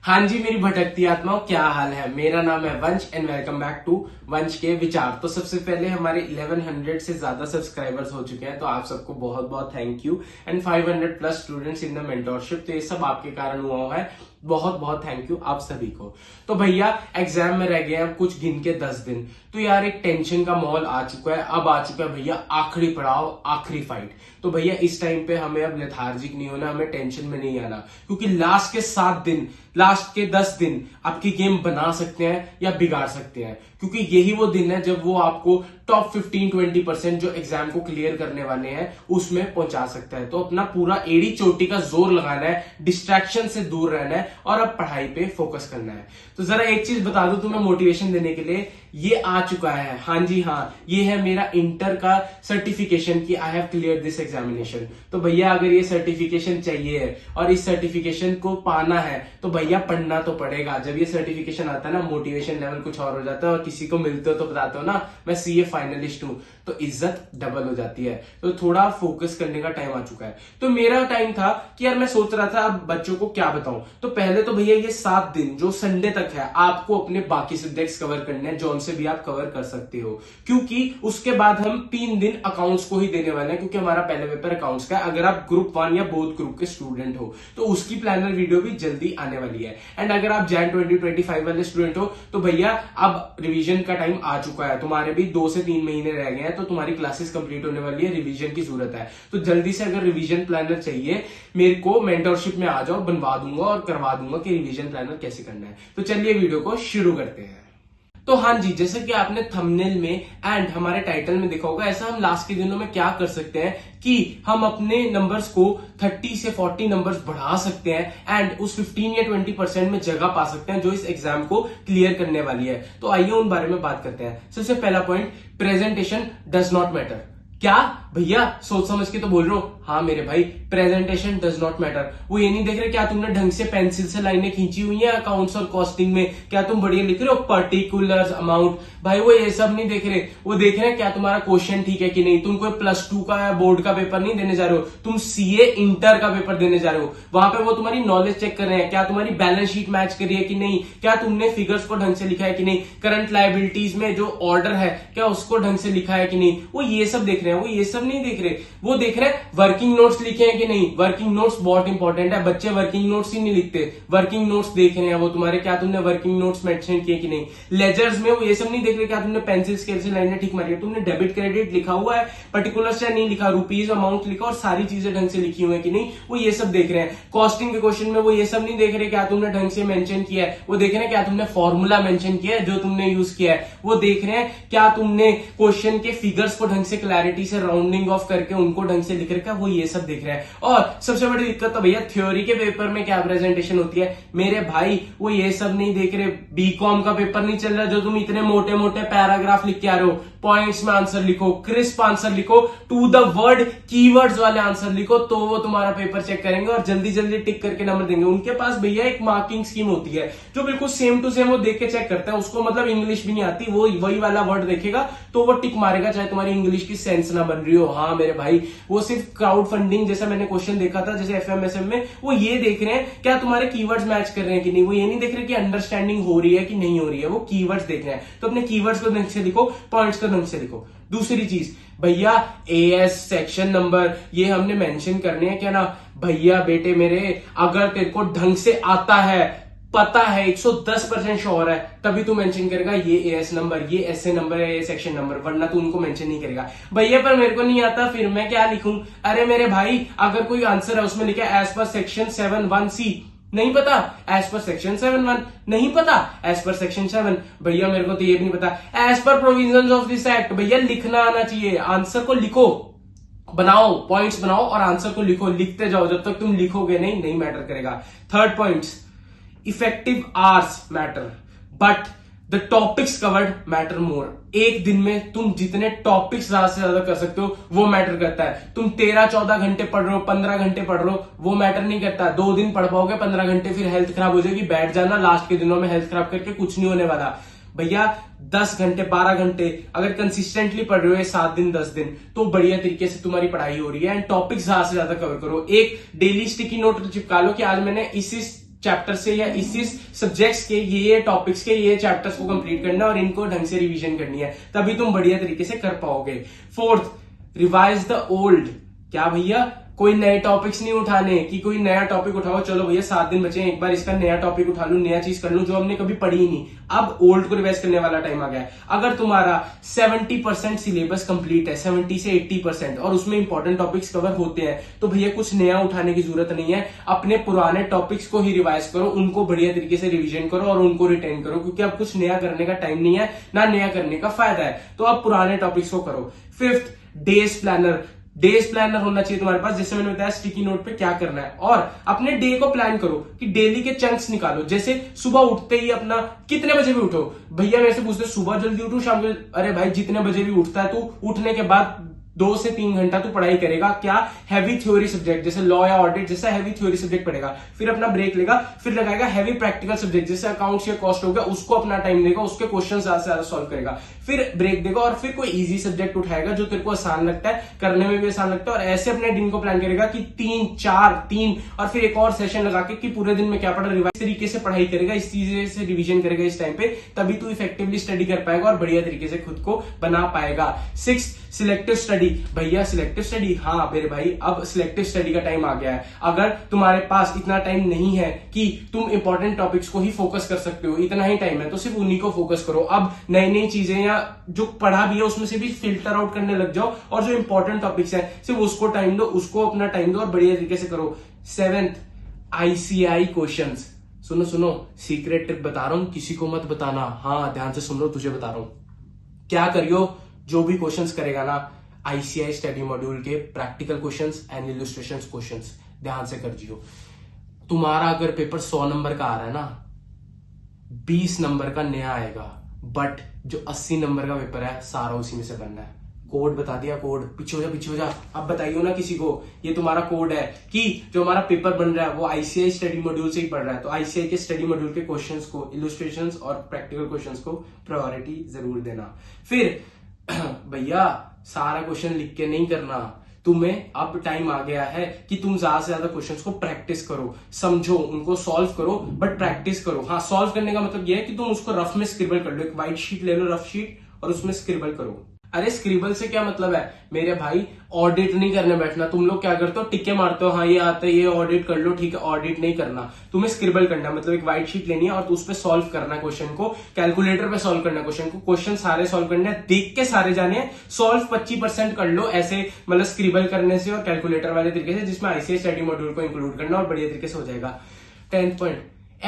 हाँ जी मेरी भटकती आत्माओं, क्या हाल है। मेरा नाम है वंश एंड वेलकम बैक टू वंश के विचार। तो सबसे पहले हमारे 1100 से ज्यादा सब्सक्राइबर्स हो चुके हैं, तो आप सबको बहुत बहुत thank you. And 500 plus students in the mentorship, तो ये सब आपके कारण हुआ है। बहुत बहुत थैंक यू आप सभी को। तो भैया एग्जाम में रह गए अब कुछ गिन के 10 दिन, तो यार एक टेंशन का माहौल आ चुका है। अब आ चुका है भैया आखिरी पड़ाव, आखिरी फाइट। तो भैया इस टाइम पे हमें अब लेथार्जिक नहीं होना, हमें टेंशन में नहीं आना, क्योंकि लास्ट के 7 दिन, लास्ट के 10 दिन आपकी गेम बना सकते हैं या बिगाड़ सकते हैं, क्योंकि यही वो दिन है जब वो आपको टॉप 15-20% जो एग्जाम को क्लियर करने वाले हैं उसमें पहुंचा सकता है। तो अपना पूरा एड़ी चोटी का जोर लगाना है, डिस्ट्रैक्शन से दूर रहना है और अब पढ़ाई पे फोकस करना है। तो जरा एक चीज बता दूं तुम्हें मोटिवेशन देने के लिए, ये आ चुका है। हाँ जी हाँ, ये है मेरा इंटर का सर्टिफिकेशन कि I have clear this examination. तो भैया अगर ये सर्टिफिकेशन चाहिए है और इस सर्टिफिकेशन को पाना है तो भैया पढ़ना तो पड़ेगा। जब ये सर्टिफिकेशन आता है ना, मोटिवेशन लेवल कुछ और हो जाता है। और किसी को मिलते हो तो बताते हो ना मैं सीए फाइनलिस्ट हूं, तो इज्जत डबल हो जाती है। तो थोड़ा फोकस करने का टाइम आ चुका है। तो मेरा टाइम था कि यार मैं सोच रहा था अब बच्चों को क्या बताऊं। तो पहले तो भैया ये 7 दिन जो संडे तक है आपको अपने बाकी सब्जेक्ट्स कवर करने हैं, जो से भी आप कवर कर सकते हो, क्योंकि उसके बाद हम 3 दिन अकाउंट्स को ही देने वाले हैं, क्योंकि हमारा पहले पेपर अकाउंट्स का है। अगर आप ग्रुप 1 या बोथ ग्रुप के स्टूडेंट हो तो उसकी प्लानर वीडियो भी जल्दी आने वाली है। एंड अगर आप जैन 2025 वाले स्टूडेंट हो तो भैया अब रिवीजन का टाइम आ चुका है। तुम्हारे भी 2 से 3 महीने रह गए हैं, तो तुम्हारी क्लासेस कंप्लीट होने वाली है, रिवीजन की जरूरत है। तो जल्दी से अगर रिवीजन प्लानर चाहिए मेरे को मेंटरशिप में आ जाओ, बनवा दूंगा और करवा दूंगा कि रिवीजन प्लानर कैसे करना है। तो चलिए वीडियो को शुरू करते हैं। तो हाँ जी, जैसे कि आपने थंबनेल में एंड हमारे टाइटल में देखा होगा, ऐसा हम लास्ट के दिनों में क्या कर सकते हैं कि हम अपने नंबर्स को 30 से 40 नंबर्स बढ़ा सकते हैं एंड उस 15 या 20% में जगह पा सकते हैं जो इस एग्जाम को क्लियर करने वाली है। तो आइए उन बारे में बात करते हैं। सबसे पहला point, presentation does not matter. क्या भैया सोच समझ के तो बोल रहे हो? हाँ मेरे भाई, प्रेजेंटेशन डज नॉट मैटर। वो ये नहीं देख रहे क्या तुमने ढंग से पेंसिल से लाइनें खींची हुई हैं अकाउंट्स और कॉस्टिंग में, क्या तुम बढ़िया लिख रहे हो पर्टिकुलर अमाउंट। भाई वो ये सब नहीं देख रहे, वो देख रहे हैं क्या तुम्हारा क्वेश्चन ठीक है कि नहीं। तुम कोई +2 का या बोर्ड का पेपर नहीं देने जा रहे हो, तुम सीए इंटर का पेपर देने जा रहे हो। वहां पे वो तुम्हारी नॉलेज चेक कर रहे हैं, क्या तुम्हारी बैलेंस शीट मैच कर रही है कि नहीं, क्या तुमने फिगर्स को ढंग से लिखा है कि नहीं, करंट लायबिलिटीज में जो ऑर्डर है क्या उसको ढंग से लिखा है कि नहीं। वो ये सब देख रहे हैं, वो ये सब नहीं देख रहे। वो देख रहे हैं वर्किंग नोट्स लिखे हैं कि नहीं। वर्किंग नोट्स बहुत इंपॉर्टेंट है, बच्चे वर्किंग नोट्स ही नहीं लिखते, वर्किंग नोट्स देख रहे हैं वो तुम्हारे, क्या तुमने वर्किंग नोट्स मेंशन किए कि नहीं। लेजर्स में वो ये सब नहीं देख रहे क्या तुमने पेंसिल स्केल से लाइनें ठीक मारी है, तुमने डेबिट क्रेडिट लिखा हुआ है, पर्टिकुलर से नहीं लिखा, रुपीज अमाउंट लिखा और सारी चीजें ढंग से लिखी हुई है कि नहीं। वो ये सब देख रहे हैं। कॉस्टिंग के क्वेश्चन में वो ये सब नहीं देख रहे क्या तुमने ढंग से मेंशन किया है, वो देख रहे हैं क्या तुमने फॉर्मूला मेंशन किया है जो तुमने यूज किया है। वो देख रहे हैं क्या तुमने क्वेश्चन के फिगर्स को ढंग से क्लैरिटी से राउंडिंग ऑफ करके उनको ढंग से लिख रखा है, वो ये सब देख रहे हैं। और सबसे बड़ी दिक्कत तो भैया थ्योरी के पेपर में क्या प्रेजेंटेशन होती है मेरे भाई, वो ये सब नहीं देख रहे। बीकॉम का पेपर नहीं चल रहा जो तुम इतने मोटे मोटे पैराग्राफ लिख के आ रहे हो। पॉइंट्स में आंसर लिखो, क्रिस्प आंसर लिखो, टू द वर्ड कीवर्ड्स वाले आंसर लिखो, तो वो तुम्हारा पेपर चेक करेंगे और जल्दी जल्दी टिक करके नंबर देंगे। उनके पास भैया एक मार्किंग स्कीम होती है जो बिल्कुल सेम टू सेम वो देख के चेक करता है। उसको मतलब इंग्लिश भी नहीं आती, वो वही वाला वर्ड देखेगा तो वो टिक मारेगा, चाहे तुम्हारी इंग्लिश की सेंस ना बन रही हो। हाँ मेरे भाई, वो सिर्फ क्राउड फंडिंग जैसा मैंने क्वेश्चन देखा था जैसे एफएमएसएम में, वो ये देख रहे हैं क्या तुम्हारे कीवर्ड्स मैच कर रहे हैं कि नहीं। वो ये नहीं देख रहे कि अंडरस्टैंडिंग हो रही है कि नहीं हो रही है, वो कीवर्ड्स देख रहे हैं। तो अपने कीवर्ड्स को ढंग से लिखो, पॉइंट्स को ढंग से लिखो। दूसरी चीज भैया, एएस सेक्शन नंबर ये हमने मेंशन करने हैं क्या ना। भैया बेटे मेरे, अगर तेरे को ढंग से आता है, पता है 110% श्योर है, तभी तू मेंशन करेगा ये एएस नंबर, ये एसए नंबर है, ये सेक्शन नंबर, वरना तू उनको मेंशन नहीं करेगा। भैया पर मेरे को नहीं आता, फिर मैं क्या लिखूं। अरे मेरे भाई, अगर कोई आंसर है उसमें लिखा है एज पर सेक्शन 7(1)(c), नहीं पता, एज पर सेक्शन 7(1) नहीं पता, एज पर सेक्शन 7, भैया मेरे को तो ये भी नहीं पता, as per provisions of this act. भैया लिखना आना चाहिए, आंसर को लिखो, बनाओ, पॉइंट्स बनाओ और आंसर को लिखो, लिखते जाओ। जब तक तुम लिखोगे नहीं मैटर करेगा। Third point, effective hours matter but the topics covered matter more. एक दिन में तुम जितने टॉपिक्स ज्यादा से ज्यादा कर सकते हो वो मैटर करता है। तुम 13-14 घंटे पढ़ रहे हो, 15 घंटे पढ़ रहे हो, वो मैटर नहीं करता। 2 दिन पढ़ पाओगे, 15 घंटे फिर हेल्थ खराब हो जाएगी, बैठ जाना। लास्ट के दिनों में हेल्थ खराब करके कुछ नहीं होने वाला। भैया 10 घंटे 12 घंटे अगर कंसिस्टेंटली पढ़ रहे हो 7 दिन 10 दिन, तो बढ़िया तरीके से तुम्हारी पढ़ाई हो रही है। एंड टॉपिक्स ज्यादा से ज्यादा कवर करो। एक डेली स्टिकी नोट चिपका लो कि आज मैंने इस चैप्टर से या इसी सब्जेक्ट्स के ये टॉपिक्स के ये चैप्टर्स को कंप्लीट करना है और इनको ढंग से रिवीजन करनी है, तभी तुम बढ़िया तरीके से कर पाओगे। Fourth, revise the old. क्या भैया, कोई नए टॉपिक्स नहीं उठाने कि कोई नया टॉपिक उठाओ, चलो भैया 7 दिन बचे हैं, एक बार इसका नया टॉपिक उठा लूं, नया चीज कर लूं जो हमने कभी पढ़ी ही नहीं। अब ओल्ड को रिवाइज करने वाला टाइम आ गया है। अगर तुम्हारा 70% सिलेबस कंप्लीट है, 70 से 80%, और उसमें इंपॉर्टेंट टॉपिक्स कवर होते हैं, तो भैया कुछ नया उठाने की जरूरत नहीं है। अपने पुराने टॉपिक्स को ही रिवाइज करो, उनको बढ़िया तरीके से रिवीजन करो और उनको रिटेन करो, क्योंकि अब कुछ नया करने का टाइम नहीं है, ना नया करने का फायदा है। तो अब पुराने टॉपिक्स को करो। Fifth, days planner. Days planner होना चाहिए तुम्हारे पास, जैसे मैंने बताया स्टिकी नोट पे क्या करना है, और अपने डे को प्लान करो कि डेली के चंक्स निकालो। जैसे सुबह उठते ही अपना कितने बजे भी उठो, भैया मेरे से पूछते सुबह जल्दी उठो शाम को, अरे भाई जितने बजे भी उठता है तू, उठने के बाद 2 से 3 घंटा तू पढ़ाई करेगा। क्या, हैवी थ्योरी सब्जेक्ट जैसे लॉ या ऑडिट जैसा हैवी थ्योरी सब्जेक्ट पढ़ेगा, फिर अपना ब्रेक लेगा, फिर लगाएगा हैवी प्रैक्टिकल सब्जेक्ट जैसे अकाउंट्स या कॉस्ट हो गया, उसको अपना टाइम देगा, उसके क्वेश्चन ज्यादा से ज्यादा सॉल्व करेगा, फिर ब्रेक देगा और फिर कोई इजी सब्जेक्ट उठाएगा जो तेरे को आसान लगता है, करने में भी आसान लगता है, और ऐसे अपने दिन को प्लान करेगा कि 3, 4, 3 और फिर एक और सेशन लगा के कि पूरे दिन में क्या पढ़ा, रिवाइज तरीके से पढ़ाई करेगा, इस चीज से रिवीजन करेगा इस टाइम पे, तभी तू इफेक्टिवली स्टडी कर पाएगा और बढ़िया तरीके से खुद को बना पाएगा। 6, सिलेक्टिव स्टडी। भैया सिलेक्टिव स्टडी, हाँ मेरे भाई अब सिलेक्टिव स्टडी का टाइम आ गया है। अगर तुम्हारे पास इतना टाइम नहीं है कि तुम इंपॉर्टेंट टॉपिक्स को ही फोकस कर सकते हो, इतना ही टाइम है, तो सिर्फ उन्हीं को फोकस करो। अब नई नई चीजें या जो पढ़ा भी है उसमें से भी फिल्टर आउट करने लग जाओ, और जो इंपॉर्टेंट टॉपिक्स हैं सिर्फ उसको टाइम दो, उसको अपना टाइम दो और बढ़िया तरीके से करो। 7th, ICI questions. सुनो सुनो, सीक्रेट टिप बता रहा हूं, किसी को मत बताना, हाँ ध्यान से सुन लो, तुझे बता रहा हूं। क्या करियो, जो भी क्वेश्चंस करेगा ना ICI स्टडी मॉड्यूल के practical questions and illustrations questions ध्यान से कर जियो। तुम्हारा अगर पेपर 100 नंबर का आ रहा है ना, 20 नंबर का नया आएगा, बट जो 80 नंबर का पेपर है सारा उसी में से बनना है। कोड बता दिया, कोड पीछे हो जा, पीछे हो जा। अब बताइयो ना किसी को, ये तुम्हारा कोड है कि जो हमारा पेपर बन रहा है वो ICI स्टडी मॉड्यूल से ही पढ़ रहा है, तो ICI के स्टडी मॉड्यूल के क्वेश्चंस को, इलस्ट्रेशंस और प्रैक्टिकल क्वेश्चंस को प्रायोरिटी जरूर देना। फिर भैया सारा क्वेश्चन लिख के नहीं करना, तुम्हें अब टाइम आ गया है कि तुम ज्यादा से ज्यादा क्वेश्चंस को प्रैक्टिस करो, समझो, उनको सॉल्व करो, बट प्रैक्टिस करो। हाँ, सॉल्व करने का मतलब यह है कि तुम उसको रफ में स्क्रिबल कर लो, एक व्हाइट शीट ले लो, रफ शीट, और उसमें स्क्रिबल करो। अरे स्क्रिबल से क्या मतलब है मेरे भाई, ऑडिट नहीं करने बैठना। तुम लोग क्या करते हो, टिक्के मारते हो, हाँ ये आता है, ये ऑडिट कर लो, ठीक है, ऑडिट नहीं करना, तुम्हें स्क्रिबल करना है। मतलब एक व्हाइट शीट लेनी है और उस पर सॉल्व करना है क्वेश्चन को, कैलकुलेटर पे सॉल्व करना है क्वेश्चन को, क्वेश्चन सारे सॉल्व करने हैं, देख के सारे जाने हैं, सॉल्व 25% कर लो ऐसे, मतलब स्क्रिबल करने से और कैलकुलेटर वाले तरीके से, जिसमें ICI स्टडी मॉड्यूल को इंक्लूड करना और बढ़िया तरीके से हो जाएगा। 10th point,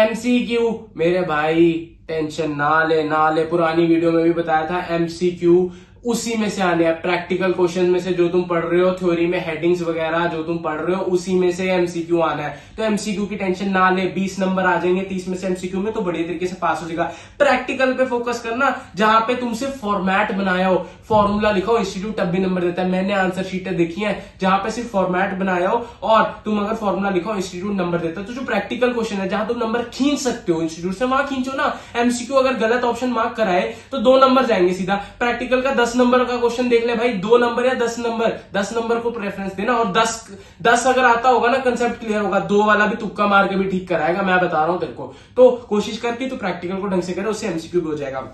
MCQ। मेरे भाई टेंशन ना ले, पुरानी वीडियो में भी बताया था, MCQ उसी में से आने हैं, प्रैक्टिकल क्वेश्चन में से जो तुम पढ़ रहे हो, थ्योरी में हेडिंग्स वगैरह जो तुम पढ़ रहे हो उसी में से MCQ आना है। तो MCQ की टेंशन ना ले, 20 नंबर आ जाएंगे 30 में से MCQ में, तो बढ़िया तरीके से पास हो जाएगा। प्रैक्टिकल पे फोकस करना, जहां पे तुमसे फॉर्मेट बनाया हो, फॉर्मूला लिखो, इंस्टीट्यूट तब भी नंबर देता है। मैंने आंसर शीटें देखी है जहां पे सिर्फ फॉर्मेट बनाया हो और तुम अगर फॉर्मूला लिखो, इंस्टीट्यूट नंबर देता है। तो जो प्रैक्टिकल क्वेश्चन है जहां तुम नंबर खींच सकते हो इंस्टीट्यूट से, वहां खींचो ना। MCQ अगर गलत ऑप्शन मार्क कराए तो 2 नंबर जाएंगे सीधा। प्रैक्टिकल का 10 नंबर का क्वेश्चन देख ले भाई, 2 नंबर या 10 नंबर, 10 नंबर को प्रेफरेंस देना, और 10 अगर आता होगा ना, कंसेप्ट क्लियर होगा, 2 वाला भी तुक्का मार के भी ठीक कराएगा, मैं बता रहा हूं तेरे को। तो कोशिश करके तो प्रैक्टिकल को ढंग से करे, उससे MCQ भी हो जाएगा।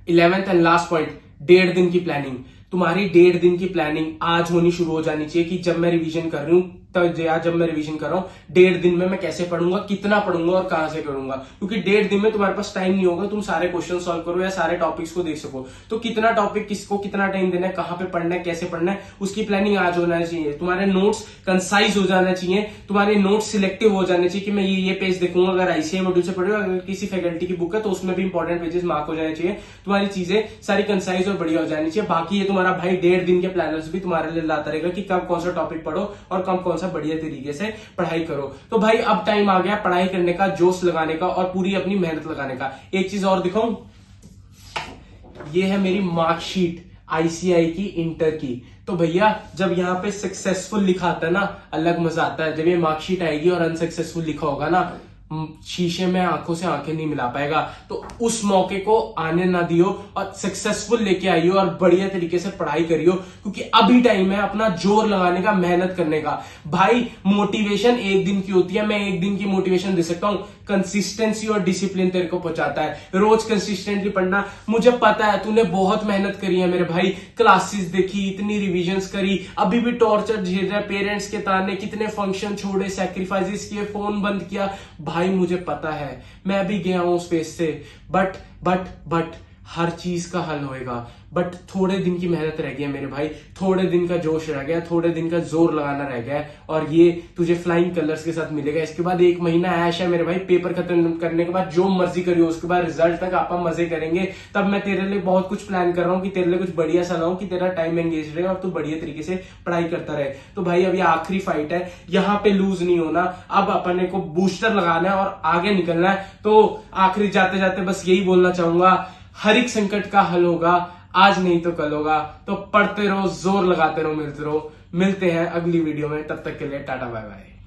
11th एंड लास्ट पॉइंट, 1.5 दिन की प्लानिंग। तुम्हारी 1.5 दिन की प्लानिंग आज होनी शुरू हो जानी चाहिए कि जब मैं रिवीजन कर रही हूं, जब मैं रिवीजन कर रहा हूं, 1.5 दिन में मैं कैसे पढ़ूंगा, कितना पढ़ूंगा और कहां से करूंगा। क्योंकि 1.5 दिन में तुम्हारे पास टाइम नहीं होगा तुम सारे क्वेश्चन सॉल्व करो या सारे टॉपिक्स को देख सको। तो कितना टॉपिक किसको कितना टाइम देना है, कहां पे पढ़ना है, कैसे पढ़ना है, उसकी प्लानिंग आज होना चाहिए। तुम्हारे नोट्स कंसाइज हो जाना चाहिए, तुम्हारे नोट्स सिलेक्टिव हो जाने चाहिए कि मैं ये पेज देखूंगा। अगर ICI मॉड्यूल से पढ़ रहे हो, अगर किसी फैकल्टी की बुक है तो उसमें भी इंपॉर्टेंट पेजेस मार्क हो जाने चाहिए। तुम्हारी चीजें सारी कंसाइज और बढ़िया हो जानी चाहिए। बाकी ये तुम्हारा भाई 1.5 दिन के प्लानर्स भी तुम्हारे लिए लाता रहेगा कि कब कौन सा टॉपिक पढ़ो और कब कौन सा बढ़िया तरीके से पढ़ाई करो। तो भाई अब टाइम आ गया पढ़ाई करने का, जोश लगाने का और पूरी अपनी मेहनत लगाने का। एक चीज और दिखाऊं, ये है मेरी मार्कशीट ICI की इंटर की। तो भैया जब यहाँ पे सक्सेसफुल लिखा आता है ना, अलग मजा आता है। जब ये मार्कशीट आएगी और अनसक्सेसफुल लिखा होगा ना, शीशे में आंखों से आंखें नहीं मिला पाएगा। तो उस मौके को आने ना दियो और सक्सेसफुल लेके आइयो और बढ़िया तरीके से पढ़ाई करियो, क्योंकि अभी टाइम है अपना जोर लगाने का, मेहनत करने का। भाई मोटिवेशन एक दिन की होती है, मैं एक दिन की मोटिवेशन दे सकता हूं, कंसिस्टेंसी और डिसिप्लिन तेरे को पहुंचाता है। रोज कंसिस्टेंटली पढ़ना। मुझे पता है तूने बहुत मेहनत करी है मेरे भाई, क्लासेस देखी, इतनी रिविजन्स करी, अभी भी टॉर्चर झेल रहा है, पेरेंट्स के ताने, कितने फंक्शन छोड़े, सैक्रिफाइसेस किए, फोन बंद किया। भाई मुझे पता है, मैं भी गया हूं उस फेस से, बट हर चीज का हल होएगा। बट थोड़े दिन की मेहनत रह गई है मेरे भाई, थोड़े दिन का जोश रह गया, थोड़े दिन का जोर लगाना रह गया है, और ये तुझे फ्लाइंग कलर्स के साथ मिलेगा। इसके बाद 1 महीना ऐश है मेरे भाई, पेपर खत्म करने के बाद जो मर्जी करियो, उसके बाद रिजल्ट तक आप मजे करेंगे। तब मैं तेरे लिए बहुत कुछ प्लान कर रहा हूँ कि तेरे लिए कुछ बढ़िया सा लाऊं कि तेरा टाइम एंगेज रहे और तू बढ़िया तरीके से पढ़ाई करता रहे। तो भाई अभी आखिरी फाइट है, यहाँ पे लूज नहीं होना, अब अपने को बूस्टर लगाना है और आगे निकलना है। तो आखिरी जाते जाते बस यही बोलना चाहूंगा, हर एक संकट का हल होगा, आज नहीं तो कल होगा। तो पढ़ते रहो, जोर लगाते रहो, मिलते हैं अगली वीडियो में। तब तक के लिए टाटा बाय बाय।